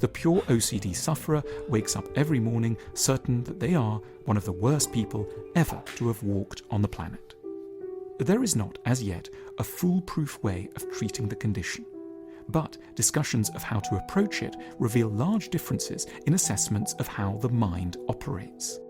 the pure OCD sufferer wakes up every morning certain that they are one of the worst people ever to have walked on the planet. There is not, as yet, a foolproof way of treating the condition, but discussions of how to approach it reveal large differences in assessments of how the mind operates.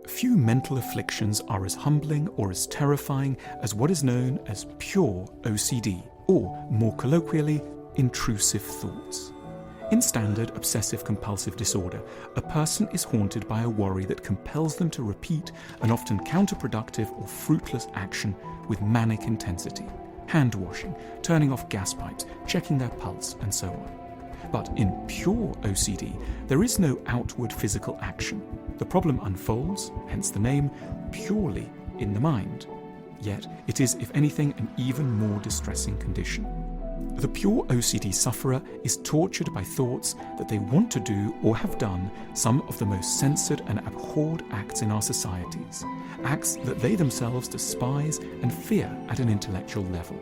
Few mental afflictions are as humbling or as terrifying as what is known as pure OCD, or more colloquially, intrusive thoughts. In standard obsessive compulsive disorder, a person is haunted by a worry that compels them to repeat an often counterproductive or fruitless action with manic intensity. Hand washing, turning off gas pipes, checking their pulse, and so on. But in pure OCD, there is no outward physical action. The problem unfolds, hence the name, purely in the mind. Yet it is, if anything, an even more distressing condition. The pure OCD sufferer is tortured by thoughts that they want to do or have done some of the most censored and abhorred acts in our societies, acts that they themselves despise and fear at an intellectual level.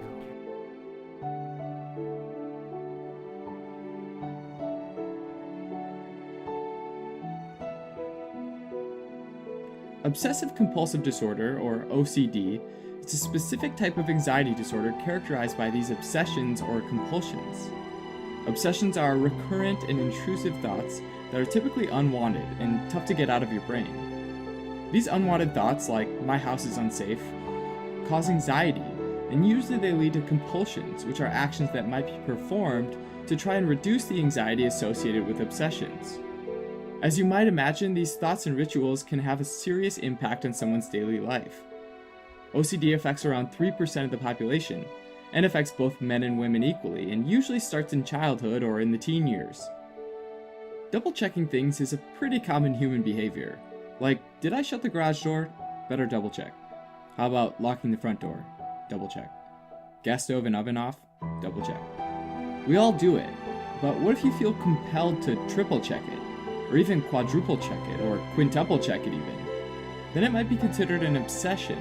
Obsessive Compulsive Disorder, or OCD, is a specific type of anxiety disorder characterized by these obsessions or compulsions. Obsessions are recurrent and intrusive thoughts that are typically unwanted and tough to get out of your brain. These unwanted thoughts, like "my house is unsafe," cause anxiety, and usually they lead to compulsions, which are actions that might be performed to try and reduce the anxiety associated with obsessions. As you might imagine, these thoughts and rituals can have a serious impact on someone's daily life. OCD affects around 3% of the population, and affects both men and women equally, and usually starts in childhood or in the teen years. Double-checking things is a pretty common human behavior. Like, did I shut the garage door? Better double-check. How about locking the front door? Double-check. Gas stove and oven off? Double-check. We all do it, but what if you feel compelled to triple-check it? Or even quadruple check it, or quintuple check it even? Then it might be considered an obsession.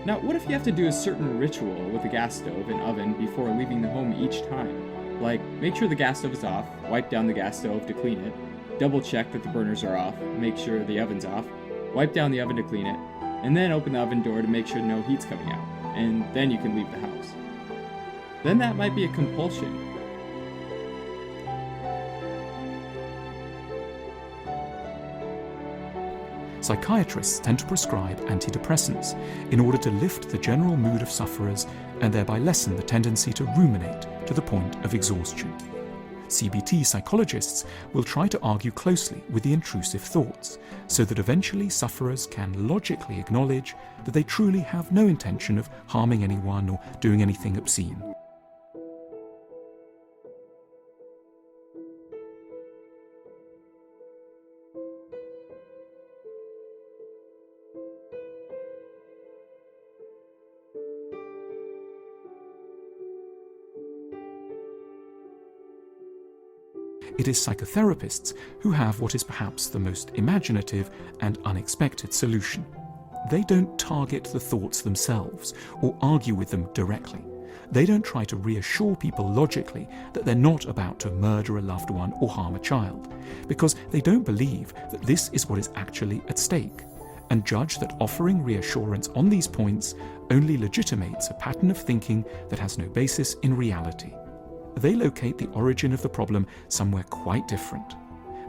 Now, what if you have to do a certain ritual with the gas stove and oven before leaving the home each time? Like, make sure the gas stove is off, wipe down the gas stove to clean it, double check that the burners are off, make sure the oven's off, wipe down the oven to clean it, and then open the oven door to make sure no heat's coming out, and then you can leave the house. Then that might be a compulsion. Psychiatrists tend to prescribe antidepressants in order to lift the general mood of sufferers and thereby lessen the tendency to ruminate to the point of exhaustion. CBT psychologists will try to argue closely with the intrusive thoughts, so that eventually sufferers can logically acknowledge that they truly have no intention of harming anyone or doing anything obscene. It is psychotherapists who have what is perhaps the most imaginative and unexpected solution. They don't target the thoughts themselves or argue with them directly. They don't try to reassure people logically that they're not about to murder a loved one or harm a child, because they don't believe that this is what is actually at stake, and judge that offering reassurance on these points only legitimates a pattern of thinking that has no basis in reality. They locate the origin of the problem somewhere quite different.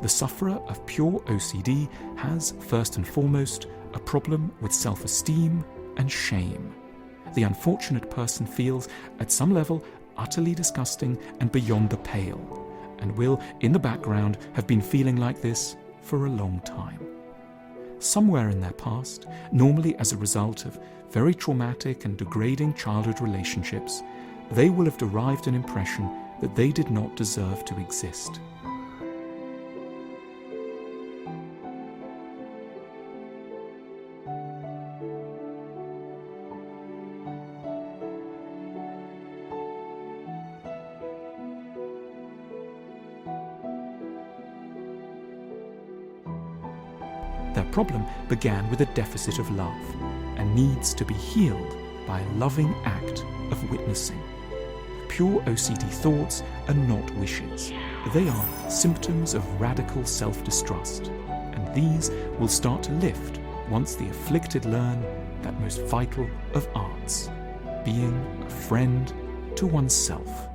The sufferer of pure OCD has, first and foremost, a problem with self-esteem and shame. The unfortunate person feels, at some level, utterly disgusting and beyond the pale, and will, in the background, have been feeling like this for a long time. Somewhere in their past, normally as a result of very traumatic and degrading childhood relationships, they will have derived an impression that they did not deserve to exist. Their problem began with a deficit of love and needs to be healed by a loving act of witnessing. Pure OCD thoughts are not wishes. They are symptoms of radical self-distrust, and these will start to lift once the afflicted learn that most vital of arts, being a friend to oneself.